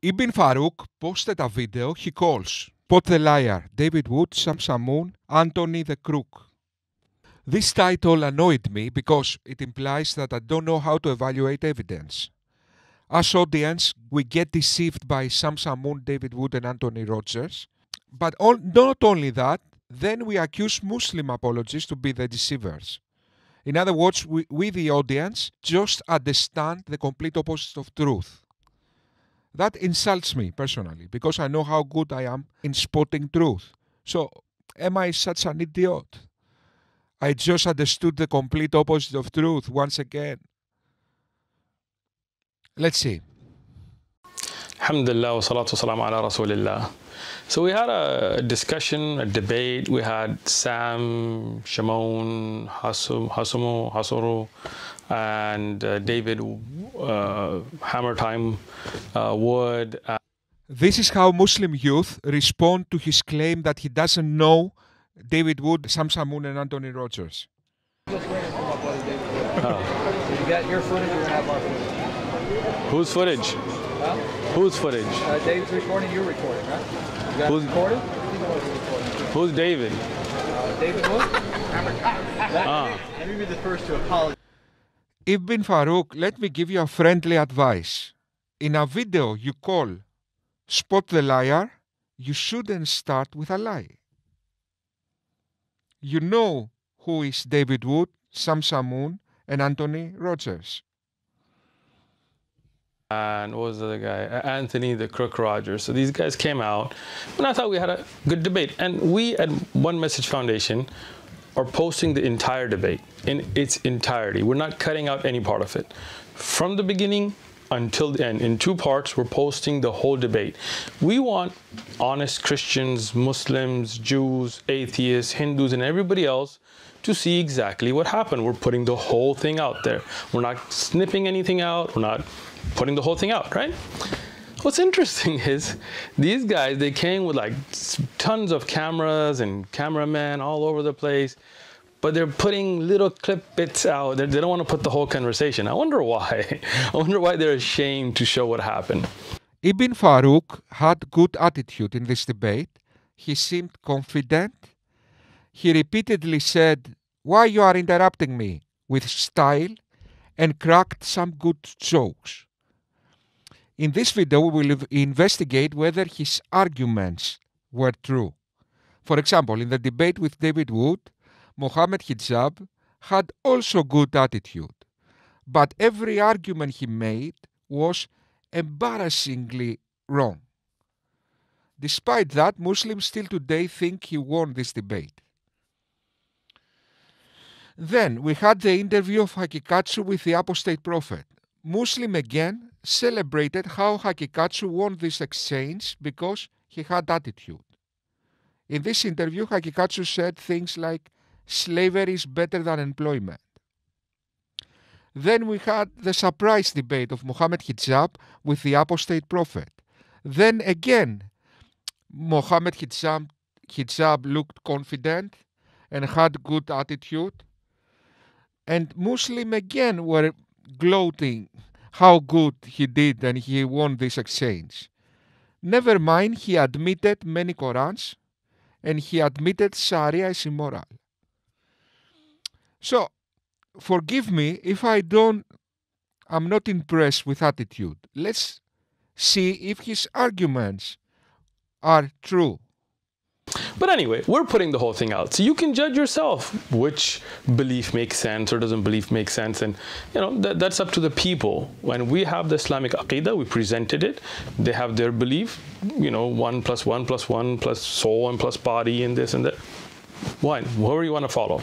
Ibn Farooq posted a video he calls Spot the Liar, David Wood, Samsamun, Anthony the Crook. This title annoyed me because it implies that I don't know how to evaluate evidence. As audience, we get deceived by Samsamun, David Wood and Anthony Rogers. But not only that, then we accuse Muslim apologists to be the deceivers. In other words, we the audience, just understand the complete opposite of truth. That insults me personally, because I know how good I am in spotting truth. So, am I such an idiot? I just understood the complete opposite of truth once again. Let's see. Alhamdulillah wa salatu wa salam ala rasulillah. So we had a discussion, a debate. We had Sam, Shimon, Hasuru, and David Hammer Time Wood. This is how Muslim youth respond to his claim that he doesn't know David Wood, Samsamun, and Anthony Rogers. Just waiting for my buddy David Wood. So you got your footage, we're gonna have our footage. Whose footage? Huh? Whose footage? David's recording, you're recording, right? You got Who's it recorded? You know what you're recording. Who's David? David Wood? Let me be the first to apologize. Ibn Farooq, let me give you a friendly advice. In a video you call Spot the Liar, you shouldn't start with a lie. You know who is David Wood, Samsamun, and Anthony Rogers. And what was the other guy? Anthony the Crook Rogers. So these guys came out, and I thought we had a good debate. And we at One Message Foundation are posting the entire debate in its entirety. We're not cutting out any part of it. From the beginning until the end, in 2 parts, we're posting the whole debate. We want honest Christians, Muslims, Jews, atheists, Hindus, and everybody else to see exactly what happened. We're putting the whole thing out there. We're not snipping anything out. We're not putting the whole thing out, right? What's interesting is these guys, they came with like tons of cameras and cameramen all over the place, but they're putting little clip bits out. They don't want to put the whole conversation. I wonder why. I wonder why they're ashamed to show what happened. Ibn Farooq had good attitude in this debate. He seemed confident. He repeatedly said, "Why you are interrupting me?" with style, and cracked some good jokes. In this video, we will investigate whether his arguments were true. For example, in the debate with David Wood, Mohammed Hijab had also good attitude, but every argument he made was embarrassingly wrong. Despite that, Muslims still today think he won this debate. Then we had the interview of Hakikatsu with the apostate prophet. Muslim again celebrated how Hakikatsu won this exchange because he had attitude. In this interview, Hakikatsu said things like, slavery is better than employment. Then we had the surprise debate of Mohammed Hijab with the apostate prophet. Then again, Mohammed Hijab looked confident and had good attitude. And Muslim again were gloating how good he did and he won this exchange. Never mind, he admitted many Qurans and he admitted Sharia is immoral. So, forgive me if I'm not impressed with attitude. Let's see if his arguments are true. But anyway, we're putting the whole thing out. So you can judge yourself which belief makes sense or doesn't belief make sense. And, you know, that's up to the people. When we have the Islamic Aqidah, we presented it. They have their belief, you know, 1 + 1 + 1 plus soul and plus body and this and that. One, whoever you want to follow.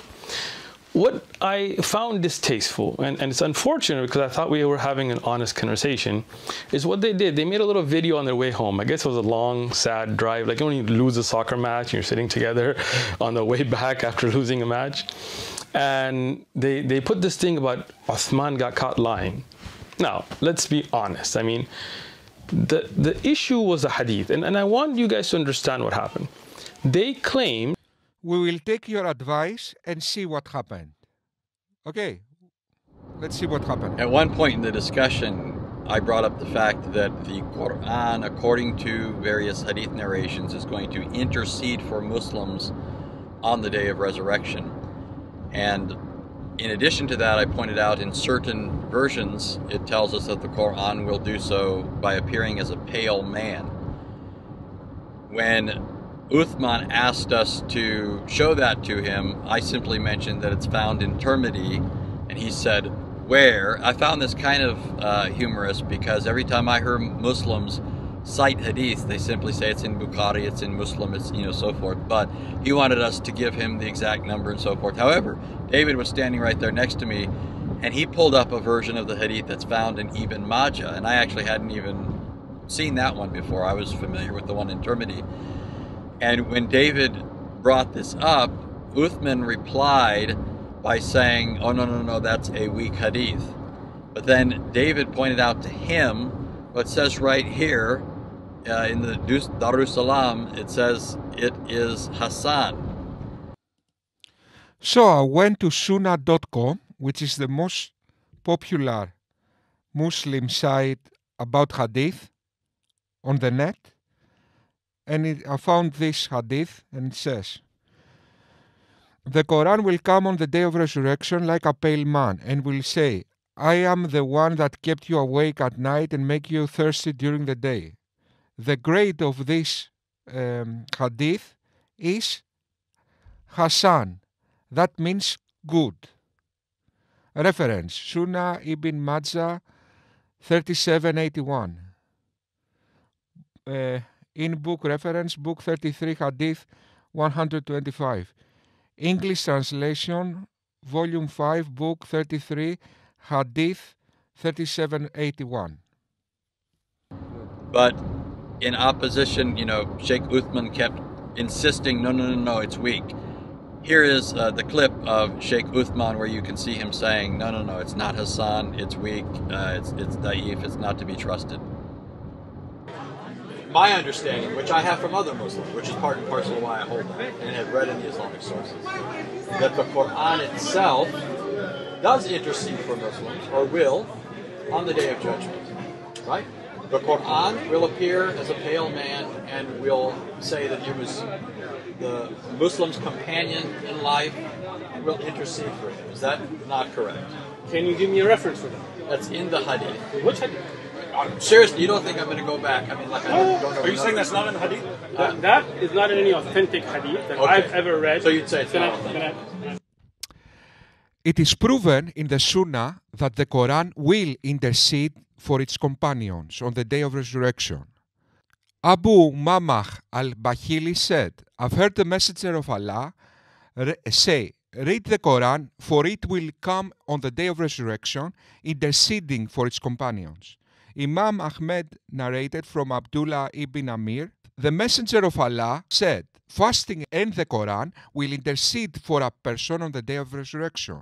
What I found distasteful, and it's unfortunate because I thought we were having an honest conversation, is what they did. They made a little video on their way home. I guess it was a long, sad drive. Like when you lose a soccer match and you're sitting together on the way back after losing a match. And they put this thing about Uthman got caught lying. Now, let's be honest. I mean, the issue was the hadith. And I want you guys to understand what happened. They claimed, we will take your advice and see what happened. Okay, let's see what happened. At one point in the discussion, I brought up the fact that the Quran, according to various hadith narrations, is going to intercede for Muslims on the day of resurrection. And in addition to that, I pointed out in certain versions, it tells us that the Quran will do so by appearing as a pale man. When Uthman asked us to show that to him, I simply mentioned that it's found in Tirmidhi, and he said, where? I found this kind of humorous because every time I hear Muslims cite hadith, they simply say it's in Bukhari, it's in Muslim, it's, so forth. But he wanted us to give him the exact number and so forth. However, David was standing right there next to me, and he pulled up a version of the hadith that's found in Ibn Majah, and I actually hadn't even seen that one before. I was familiar with the one in Tirmidhi. And when David brought this up, Uthman replied by saying, oh, no, that's a weak hadith. But then David pointed out to him what says right here in the Darussalam, it says it is Hassan. So I went to Sunnah.com, which is the most popular Muslim site about hadith on the net. And I found this hadith, and it says, the Quran will come on the day of resurrection like a pale man, and will say, I am the one that kept you awake at night and make you thirsty during the day. The grade of this hadith is Hasan. That means good. Reference, Sunnah Ibn Majah 3781. In-book reference, book 33, hadith 125. English translation, volume 5, book 33, hadith 3781. But in opposition, Sheikh Uthman kept insisting, no, it's weak. Here is the clip of Sheikh Uthman where you can see him saying, no, it's not Hassan, it's weak, it's da'if, it's not to be trusted. My understanding, which I have from other Muslims, which is part and parcel of why I hold that, and have read in the Islamic sources, that the Quran itself does intercede for Muslims, or will, on the Day of Judgment. Right? The Quran will appear as a pale man and will say that he was the Muslim's companion in life and will intercede for him. Is that not correct? Can you give me a reference for that? That's in the hadith. Which hadith? Seriously, you don't think I'm going to go back? I mean, like, I don't know. Are you saying that's not in the hadith? That is not in any authentic hadith that I've ever read. So you'd say it's not authentic. It is proven in the Sunnah that the Quran will intercede for its companions on the day of resurrection. Abu Mamah al-Bahili said, I've heard the Messenger of Allah say, read the Quran, for it will come on the day of resurrection, interceding for its companions. Imam Ahmed narrated from Abdullah ibn Amir, the Messenger of Allah said, fasting and the Quran will intercede for a person on the day of resurrection.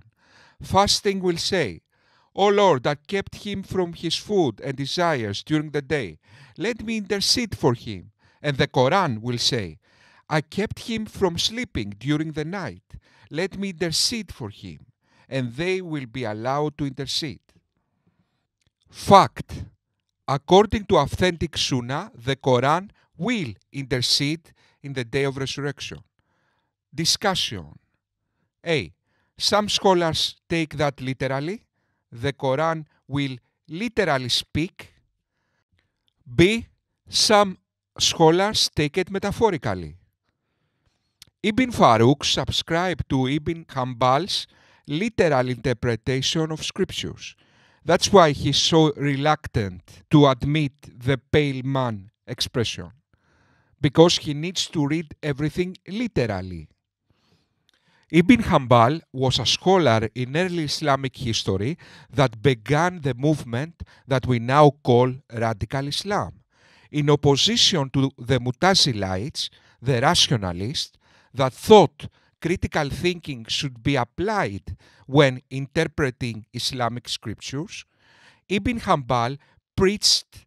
Fasting will say, O Lord, that kept him from his food and desires during the day, let me intercede for him. And the Quran will say, I kept him from sleeping during the night, let me intercede for him. And they will be allowed to intercede. Fact. According to authentic Sunnah, the Quran will intercede in the day of resurrection. Discussion. A. Some scholars take that literally. The Quran will literally speak. B. Some scholars take it metaphorically. Ibn Farooq subscribed to Ibn Hanbal's literal interpretation of scriptures. That's why he's so reluctant to admit the pale man expression, because he needs to read everything literally. Ibn Hanbal was a scholar in early Islamic history that began the movement that we now call Radical Islam, in opposition to the Mutazilites, the rationalists, that thought critical thinking should be applied when interpreting Islamic scriptures. Ibn Hanbal preached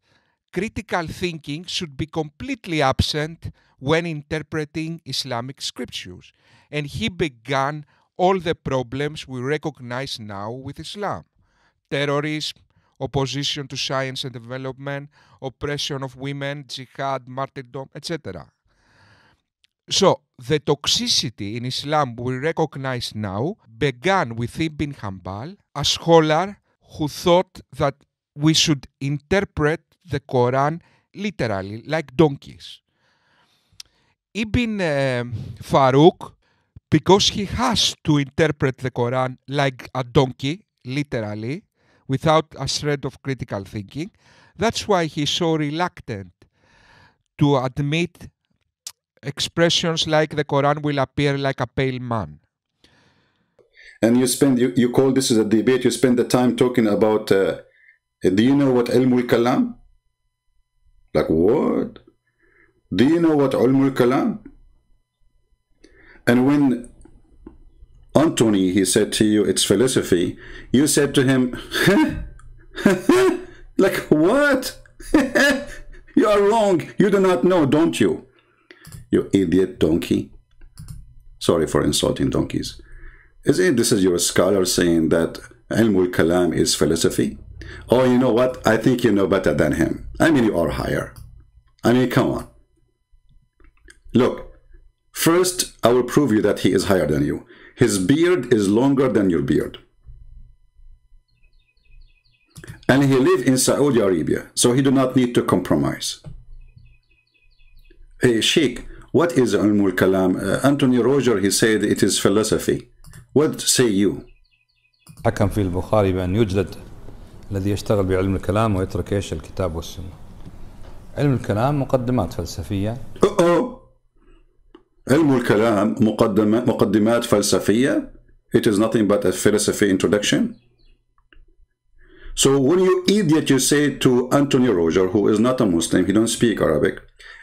critical thinking should be completely absent when interpreting Islamic scriptures, and he began all the problems we recognize now with Islam: terrorism, opposition to science and development, oppression of women, jihad, martyrdom, etc. So, the toxicity in Islam we recognize now began with Ibn Hanbal, a scholar who thought that we should interpret the Quran literally, like donkeys. Ibn Farooq, because he has to interpret the Quran like a donkey, literally, without a shred of critical thinking, that's why he's so reluctant to admit expressions like the Quran will appear like a pale man. And you call this as a debate, you spend the time talking about, do you know what ilmul kalam? Like what? Do you know what ilmul kalam? And when Anthony, he said to you, it's philosophy, you said to him, like what? You are wrong. You do not know, don't you? You idiot donkey. Sorry for insulting donkeys. Isn't this is your scholar saying that ilmul kalam is philosophy? Oh, you know what? I think you know better than him. I mean, you are higher. I mean, come on. Look, first, I will prove you that he is higher than you. His beard is longer than your beard. And he lives in Saudi Arabia, so he do not need to compromise. Hey, Sheikh, what is ilmul kalam? Anthony Roger, he said it is philosophy. What say you? حكم في البخاري بأن يجلد الذي يشتغل بعلم الكلام ويترك ايش الكتاب والسنة. علم الكلام مقدمات فلسفية. علم الكلام مقدمات فلسفية. It is nothing but a philosophy introduction. So when you idiot, you say to Anthony Roger, who is not a Muslim, he don't speak Arabic,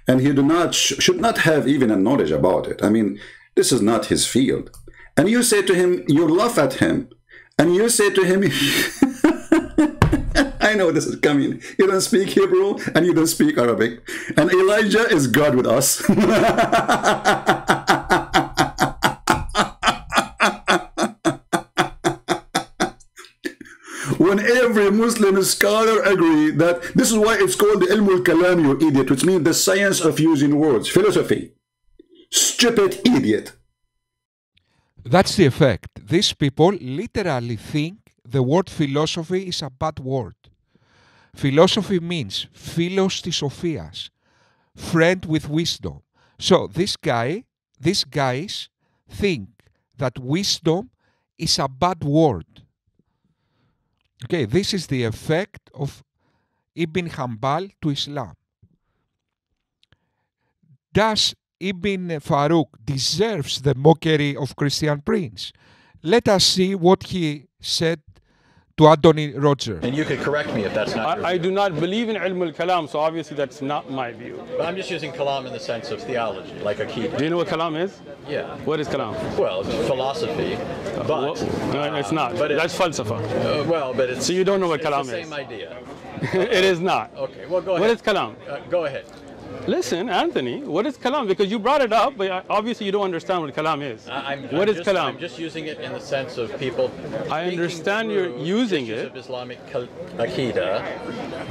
and he should not have even a knowledge about it. I mean, this is not his field. And you say to him, you laugh at him, and you say to him, I know this is coming. You don't speak Hebrew, and you don't speak Arabic. And Elijah is God with us. When every Muslim scholar agree that this is why it's called the ilmul kalam, you idiot, which means the science of using words, philosophy. Stupid idiot. That's the effect. These people literally think the word philosophy is a bad word. Philosophy means philos της σοφίας, friend with wisdom. So these guys think that wisdom is a bad word. Okay, this is the effect of Ibn Hanbal to Islam. Does Ibn Farooq deserves the mockery of Christian Prince? Let us see what he said to Anthony Roger. And you could correct me if that's not I do not believe in ilm al-kalam, so obviously that's not my view. But I'm just using kalam in the sense of theology, like akida. Do you know what kalam is? Yeah. What is kalam? Well, it's philosophy, but... no, it's not. That's falsafa. Well, but it's... So you don't know what kalam is. It's the is. same idea. It is not. Okay, well, go ahead. What is kalam? Go ahead. Listen, Anthony, what is kalam? Because you brought it up, but obviously you don't understand what kalam is. What is kalam? I'm just using it in the sense of people. I understand you're using it. Of Islamic akida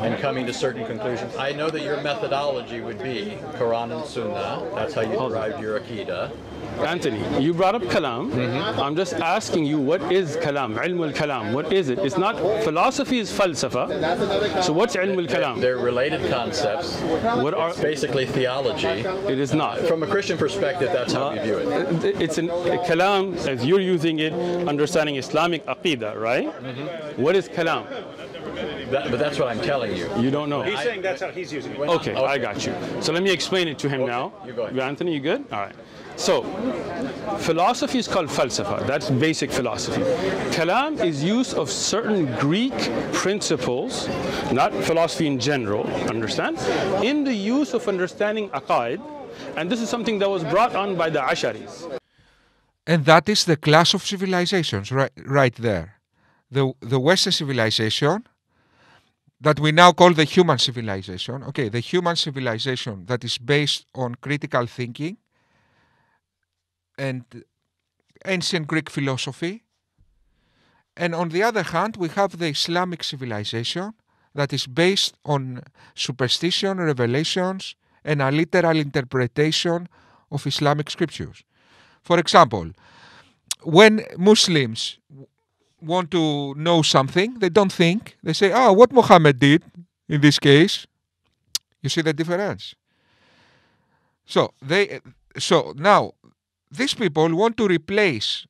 and coming to certain conclusions. I know that your methodology would be Quran and Sunnah. That's how you derived your akida. Anthony, you brought up kalam. I'm just asking you, what is kalam? Ilm al-kalam. What is it? It's not philosophy. Is falsafa. So what's ilm al-kalam? They're related concepts. What are basically theology? It is not. From a Christian perspective, that's how we view it. It's a kalam as you're using it, understanding Islamic aqidah, right? What is kalam? But that's what I'm telling you. You don't know. He's saying that's how he's using it. Okay, I got you. So let me explain it to him now. You go ahead. Anthony, you good? All right. So, philosophy is called falsafa. That's basic philosophy. Kalam is use of certain Greek principles, not philosophy in general, understand? In the use of understanding aqaid, and this is something that was brought on by the Asharis. And that is the clash of civilizations, right there. The Western civilization that we now call the human civilization. Okay, the human civilization that is based on critical thinking and ancient Greek philosophy, And on the other hand, we have the Islamic civilization that is based on superstition, revelations, and a literal interpretation of Islamic scriptures. For example, when Muslims want to know something, they don't think. They say, what Muhammad did in this case. You see the difference? So now these people want to replace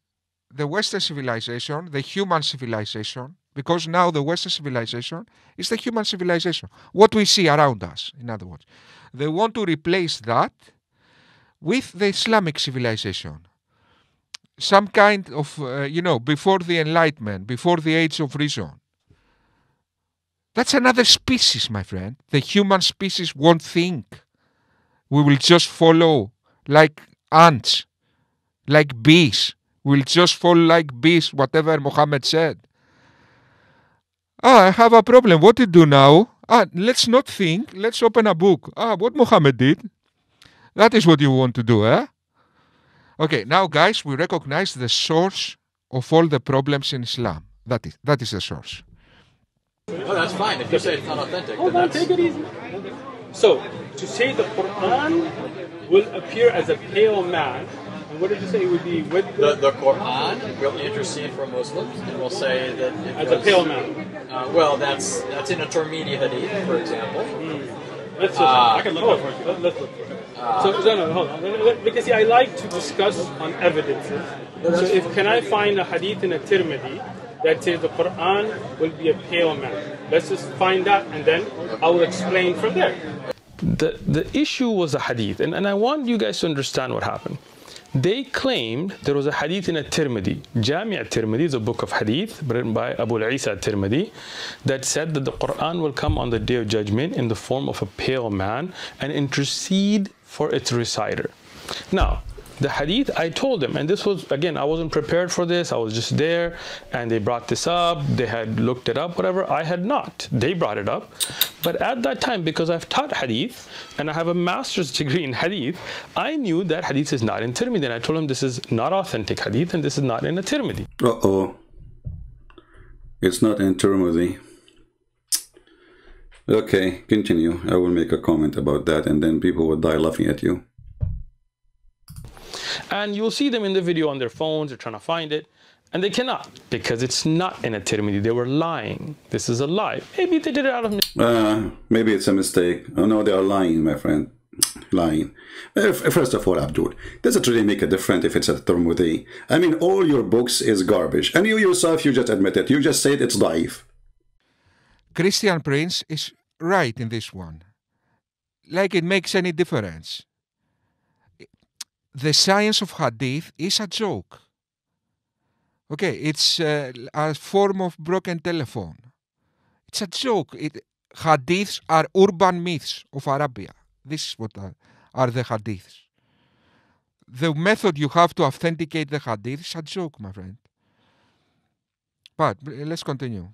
the Western civilization, the human civilization, because now the Western civilization is the human civilization. What we see around us, in other words. They want to replace that with the Islamic civilization. Some kind of, before the Enlightenment, before the Age of Reason. That's another species, my friend. The human species won't think. We will just follow like ants, like bees. We'll just follow like bees, whatever Muhammad said. I have a problem. What to do now? Let's not think. Let's open a book. What Muhammad did. That is what you want to do, eh? Okay, now guys, we recognize the source of all the problems in Islam. That is the source. Oh, that's fine. If you say it's not authentic, hold on, take it easy. So, to say the Quran will appear as a pale man, and what did you say it would be with the Quran will intercede for Muslims, and will say that as a pale man. Well, that's in a Tirmidhi hadith, for example. Let's I can look for it. Let's look for it. No, hold on. Because see, I like to discuss on evidences. So, can I find a hadith in a Tirmidhi that says the Quran will be a pale man? Let's just find that, and then I will explain from there. The issue was a hadith, and I want you guys to understand what happened. They claimed there was a hadith in a Tirmidhi. Jami' al-Tirmidhi is a book of hadith written by Abu Isa al-Tirmidhi that said that the Quran will come on the Day of Judgment in the form of a pale man and intercede for its reciter. Now, the hadith, I told them, and this was, again, I wasn't prepared for this, I was just there, and they brought this up, they had looked it up, whatever, I had not. They brought it up. But at that time, because I've taught hadith, and I have a master's degree in hadith, I knew that hadith is not in Tirmidhi, and I told them this is not authentic hadith, and this is not in a Tirmidhi. Uh-oh. It's not in Tirmidhi. Okay, continue. I will make a comment about that, and then people will die laughing at you. And you'll see them in the video on their phones, they're trying to find it, and they cannot, because it's not in a Tirmidhi. They were lying. This is a lie. Maybe they did it out of... maybe it's a mistake. Oh no, they are lying, my friend. Lying. First of all, Abdul, does it really make a difference if it's a Tirmidhi? I mean, all your books is garbage. And you yourself, you just admit it. You just said it's daif. Christian Prince is right in this one. Like it makes any difference. The science of hadith is a joke. Okay, it's a form of broken telephone. It's a joke. Hadiths are urban myths of Arabia. This is what are the hadiths. The method you have to authenticate the hadith is a joke, my friend. But let's continue.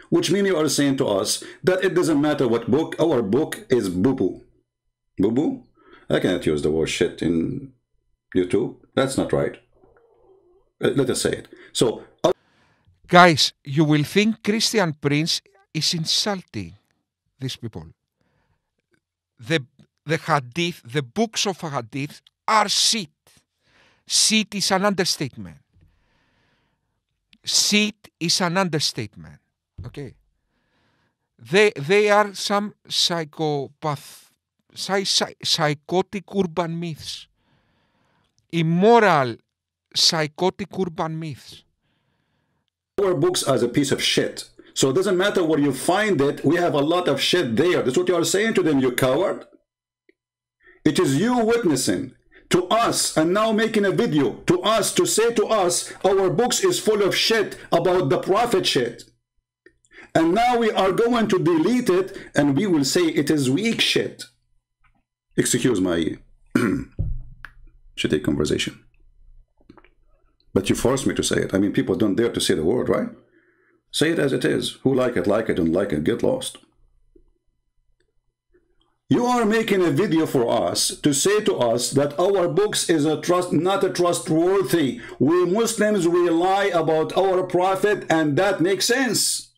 Which means you are saying to us that it doesn't matter what book, our book is boo-boo. Boo-boo? I cannot use the word shit in YouTube. That's not right. Let us say it. So, guys, you will think Christian Prince is insulting these people. The hadith, the books of hadith are shit. Shit is an understatement. Shit is an understatement. Okay. They are some psychotic urban myths. Immoral psychotic urban myths. Our books as a piece of shit. So it doesn't matter where you find it, we have a lot of shit there. That's what you are saying to them, you coward. It is you witnessing to us and now making a video to us to say to us, our books is full of shit about the prophet shit. And now we are going to delete it and we will say it is weak shit. Excuse my shitty conversation. But you forced me to say it. I mean, people don't dare to say the word, right? Say it as it is. Who like it, don't like it, get lost. You are making a video for us to say to us that our books is not a trustworthy. We Muslims, we lie about our prophet, and that makes sense.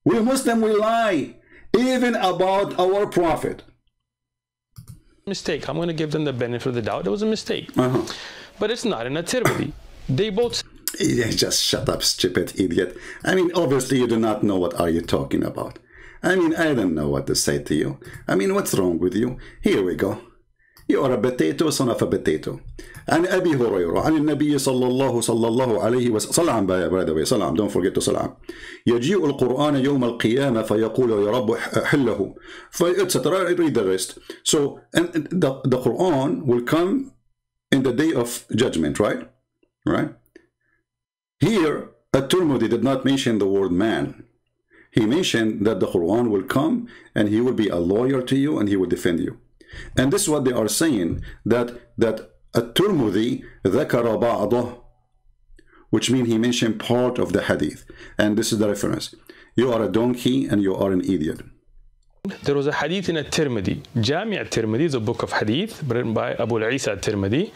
We Muslims, we lie even about our prophet. Mistake. I'm going to give them the benefit of the doubt. It was a mistake. But it's not in a Tirmidhi. They both... Just shut up, stupid idiot. I mean, obviously you do not know what are you talking about. I mean, I don't know what to say to you. I mean, what's wrong with you? Here we go. You are a potato, son of a potato. عن أبي هريرة عن النبي صلى الله عليه وسلم صلى by the way صلى don't forget to صلى يجيء القرآن يوم القيامة فيقول يا رب حله etc. Read the rest. So and the Quran will come in the day of judgment, right? Right? Here, At-Tirmidhi did not mention the word man. He mentioned that the Quran will come and he will be a lawyer to you and he will defend you. And this is what they are saying, that At-Tirmidhi ذكر بعضه, which means he mentioned part of the hadith. And this is the reference. You are a donkey and you are an idiot. There was a hadith in At-Tirmidhi. Jami' At-Tirmidhi is a book of hadith written by Abu Isa At-Tirmidhi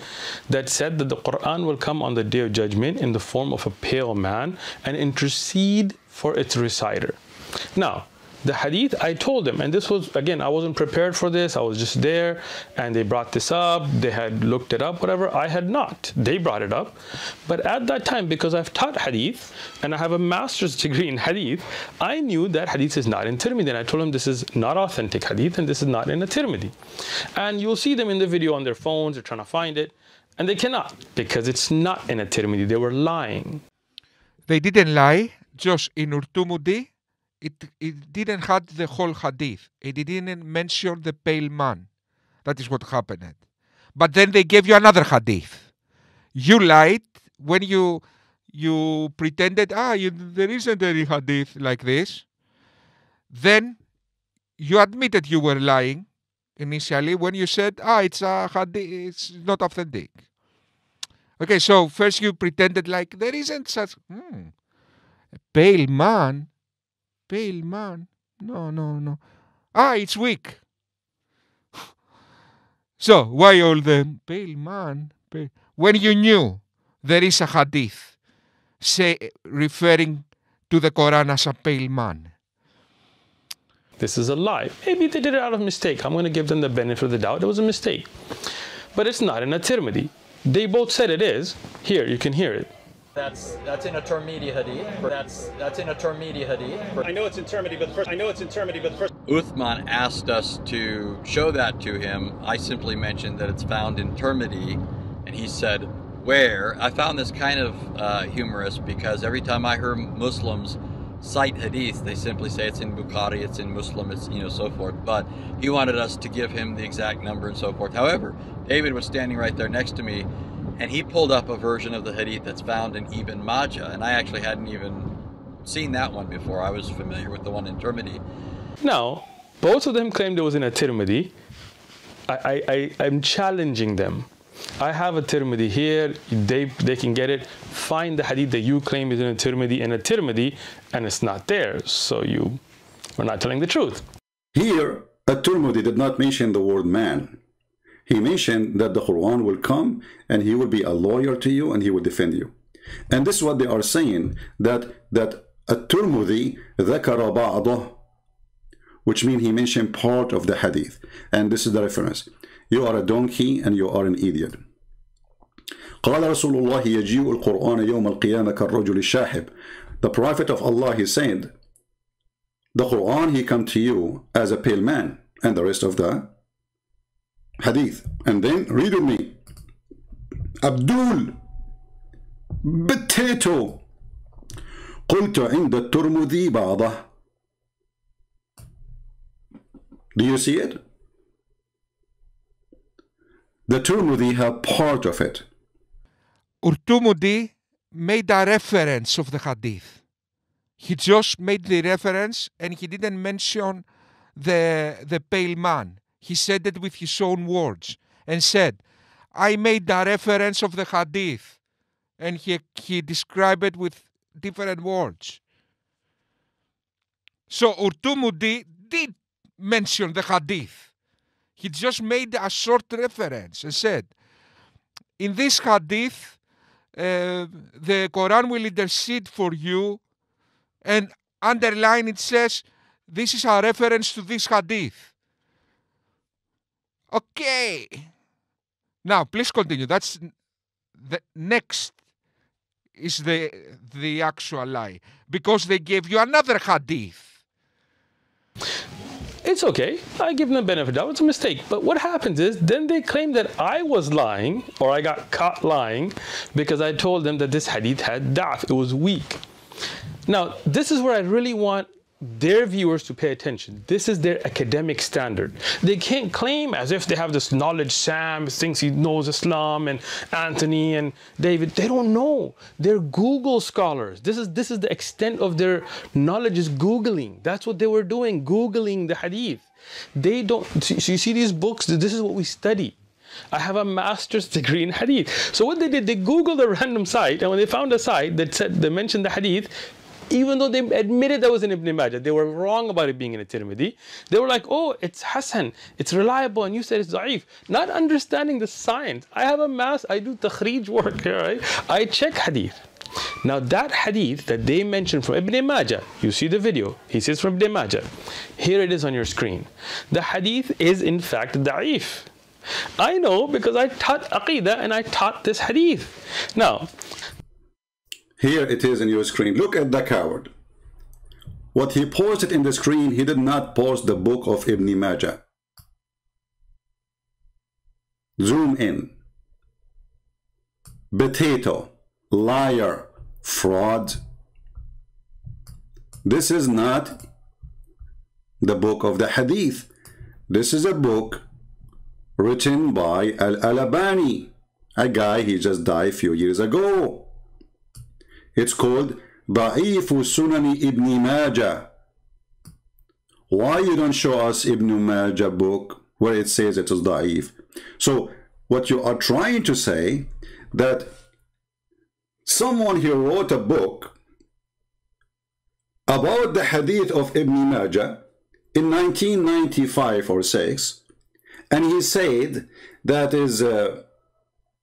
that said that the Quran will come on the day of judgment in the form of a pale man and intercede for its reciter. Now, the hadith, I told them, and this was, again, I wasn't prepared for this, I was just there, and they brought this up, they had looked it up, whatever, I had not. They brought it up. But at that time, because I've taught hadith, and I have a master's degree in hadith, I knew that hadith is not in Tirmidhi, and I told them this is not authentic hadith, and this is not in a Tirmidhi. And you'll see them in the video on their phones, they're trying to find it, and they cannot, because it's not in a Tirmidhi, they were lying. They didn't lie, just in Urtumudi, it didn't have the whole hadith. It didn't mention the pale man. That is what happened. But then they gave you another hadith. You lied when you pretended, there isn't any hadith like this. Then you admitted you were lying initially when you said, it's a hadith, it's not authentic. Okay, so first you pretended like there isn't such a pale man. Pale man. No. It's weak. So, why all the pale man? When you knew there is a hadith referring to the Quran as a pale man. This is a lie. Maybe they did it out of mistake. I'm going to give them the benefit of the doubt. It was a mistake. But it's not in a Tirmidhi. They both said it is. Here, you can hear it. That's in a Tirmidhi hadith. That's in a Tirmidhi hadith. I know it's in Tirmidhi, but first. Uthman asked us to show that to him. I simply mentioned that it's found in Tirmidhi, and he said, "Where?" I found this kind of humorous because every time I hear Muslims cite hadith, they simply say it's in Bukhari, it's in Muslim, it's so forth. But he wanted us to give him the exact number and so forth. However, David was standing right there next to me, and he pulled up a version of the hadith that's found in Ibn Majah, and I actually hadn't even seen that one before. I was familiar with the one in Tirmidhi. Now, both of them claimed it was in a Tirmidhi. I'm challenging them. I have a Tirmidhi here, they can get it. Find the hadith that you claim is in a Tirmidhi, and it's not there. So you are not telling the truth. Here, At-Tirmidhi did not mention the word man. He mentioned that the Quran will come and he will be a lawyer to you and he will defend you. And this is what they are saying, that At-Tirmidhi ذكر بعضه, which means he mentioned part of the hadith. And this is the reference. You are a donkey and you are an idiot. قال رسول الله يجيء القرآن يوم القيامة كالرجل الشاحب. The Prophet of Allah, he said, the Quran, he come to you as a pale man, and the rest of the hadith. And then read with me. Abdul potato قلت عند الترمذي بعضه. Do you see it? The Tirmidhi have part of it. Urtumudi made a reference of the hadith. He just made the reference and he didn't mention the pale man. He said it with his own words and said, I made a reference of the hadith. And he described it with different words. So Urtumudi did mention the hadith. He just made a short reference and said, in this hadith, the Quran will intercede for you, and underline it says, this is a reference to this hadith. Okay. Now, please continue. That's the next is the actual lie, because they gave you another hadith. It's okay. I give them the benefit of the doubt. It's a mistake. But what happens is then they claim that I was lying, or I got caught lying, because I told them that this hadith had da'f. It was weak. Now, this is where I really want their viewers to pay attention. This is their academic standard. They can't claim as if they have this knowledge. Sam thinks he knows Islam, and Anthony and David, they don't know. They're Google scholars. This is the extent of their knowledge, is Googling. That's what they were doing, Googling the hadith. They don't, so you see these books, this is what we study. I have a master's degree in hadith. So what they did, they Googled a random site, and when they found a site that said, they mentioned the hadith, even though they admitted that was in Ibn Majah, they were wrong about it being in a Tirmidhi. They were like, oh, it's Hasan, it's reliable, and you said it's da'if. Not understanding the science. I have a I do takhrij work here, right? I check hadith. Now that hadith that they mentioned from Ibn Majah, you see the video, he says from Ibn Majah. Here it is on your screen. The hadith is in fact da'if. I know because I taught Aqidah and I taught this hadith. Now, here it is in your screen. Look at the coward. What he posted in the screen, he did not post the book of Ibn Majah. Zoom in. Potato, liar, fraud. This is not the book of the hadith. This is a book written by Al-Albani, a guy, he just died a few years ago. It's called Da'if Sunani Ibn Majah. Why you don't show us Ibn Majah book where it says it is Da'if? So what you are trying to say, that someone here wrote a book about the hadith of Ibn Majah in 1995 or 6, and he said that is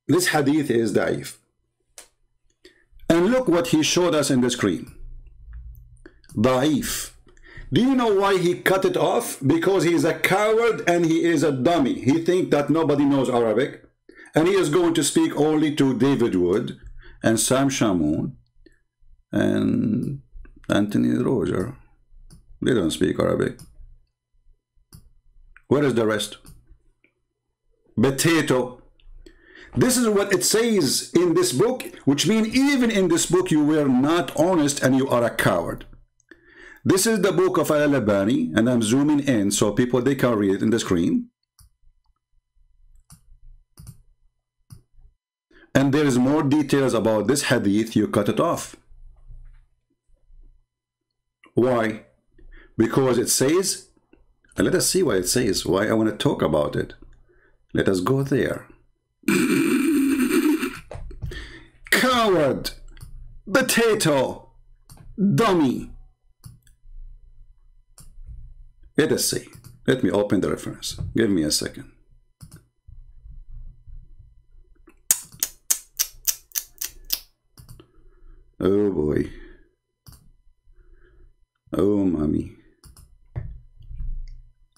this hadith is Da'if. And look what he showed us in the screen. Da'if. Do you know why he cut it off? Because he is a coward and he is a dummy. He thinks that nobody knows Arabic. And he is going to speak only to David Wood and Sam Shamoun and Anthony Roger. They don't speak Arabic. Where is the rest? Potato. This is what it says in this book, which means even in this book you were not honest and you are a coward. This is the book of Al-Albani, and I'm zooming in so people, they can read it in the screen. And there is more details about this hadith, you cut it off. Why? Because it says, let us see what it says, why I want to talk about it. Let us go there. Coward, potato, dummy. Let us see. Let me open the reference. Give me a second. Oh boy. Oh mommy.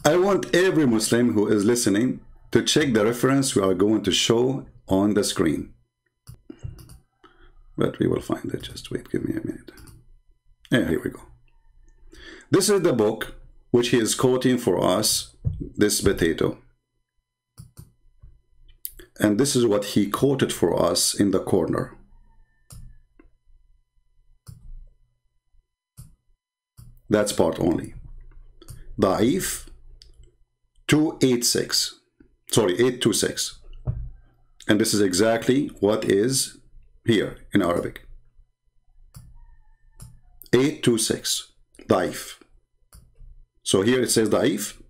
I want every Muslim who is listening to check the reference we are going to show on the screen. But we will find it. Just wait, give me a minute. Yeah, here we go. This is the book which he is quoting for us, this potato. And this is what he quoted for us in the corner. That's part only. Da'if 286. Sorry, 826. And this is exactly what is here in Arabic. 826. Da'if. So here it says Da'if.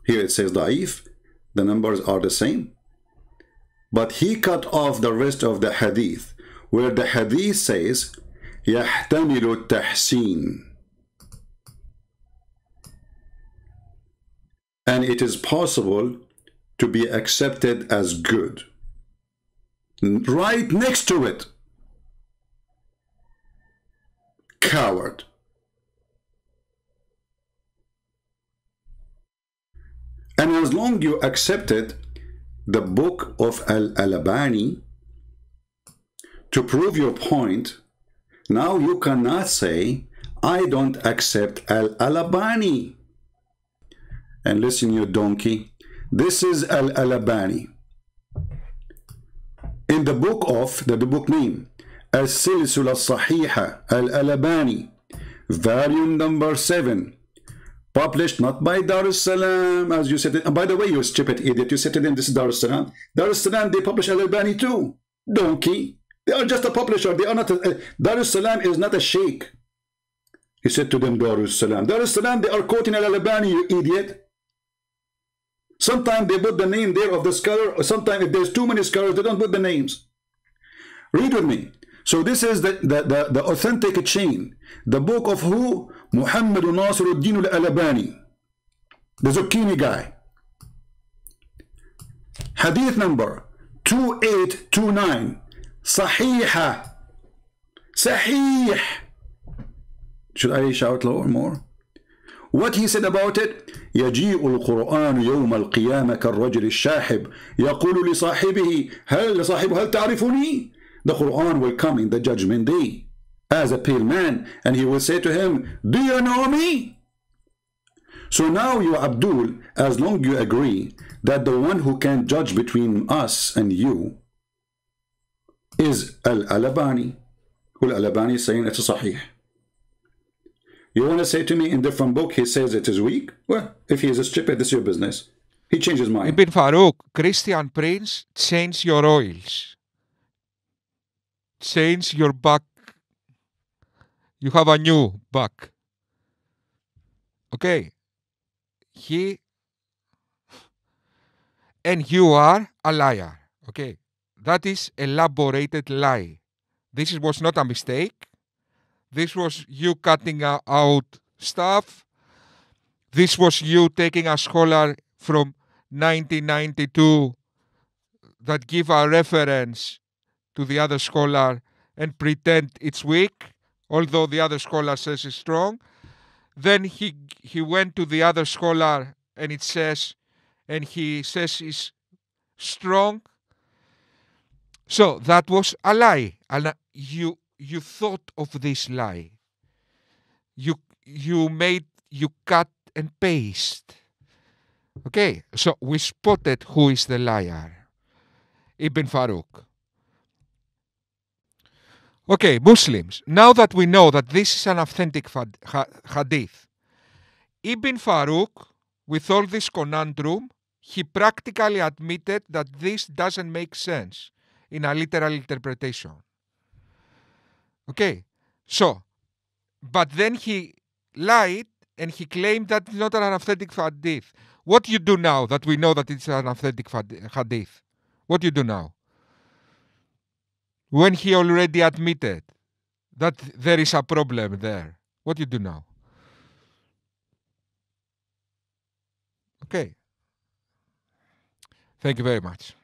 Here it says Da'if. The numbers are the same. But he cut off the rest of the hadith, where the hadith says يحتمل التحسين. And it is possible to be accepted as good. Right next to it, coward. And as long you accepted the book of Al-Albani to prove your point, now you cannot say, I don't accept Al-Albani. And listen, you donkey, this is Al-Albani. In the book of, the book name, As-Silsila Sahiha Al-Albani, volume number 7, published not by Dar es Salaam, as you said. And by the way, you stupid idiot, you said to them, this is Dar es Salaam. Dar es Salaam, they publish Al-Albani too. Donkey. They are just a publisher. They are not Dar es Salaam is not a sheikh. He said to them, Dar es Salaam. Dar es Salaam, they are quoting Al-Albani, you idiot. Sometimes they put the name there of the scholar, or sometimes if there's too many scholars, they don't put the names. Read with me. So this is the authentic chain. The book of who? Muhammad Nasiruddin al-Albani, the Zucchini guy. Hadith number 2829. Sahiha. Sahih. Should I shout lower more? What he said about it? يجيء القرآن يوم القيامة كالرجل الشاحب يقول لصاحبه هل تعرفني? The Quran will come in the judgment day as a pale man, and he will say to him, do you know me? So now you, Abdul, as long you agree that the one who can judge between us and you is Al-Albani, who Al-Albani is saying it's a sahih. You want to say to me in different book he says it is weak? Well, if he is a stupid, this is your business. He changed his mind. Ibn Farooq, Christian Prince, change your oils. Change your back. You have a new back. Okay. And you are a liar. Okay. That is elaborated lie. This was not a mistake. This was you cutting out stuff. This was you taking a scholar from 1992 that give a reference to the other scholar and pretend it's weak, although the other scholar says it's strong. Then he went to the other scholar and it says, and he says it's strong. So that was a lie. And you thought of this lie. You cut and paste. Okay, so we spotted who is the liar. Ibn Farooq. Okay, Muslims, now that we know that this is an authentic hadith, Ibn Farooq, with all this conundrum, he practically admitted that this doesn't make sense in a literal interpretation. Okay, so, but then he lied and he claimed that it's not an authentic hadith. What do you do now that we know that it's an authentic hadith? What do you do now? When he already admitted that there is a problem there, what do you do now? Okay. Thank you very much.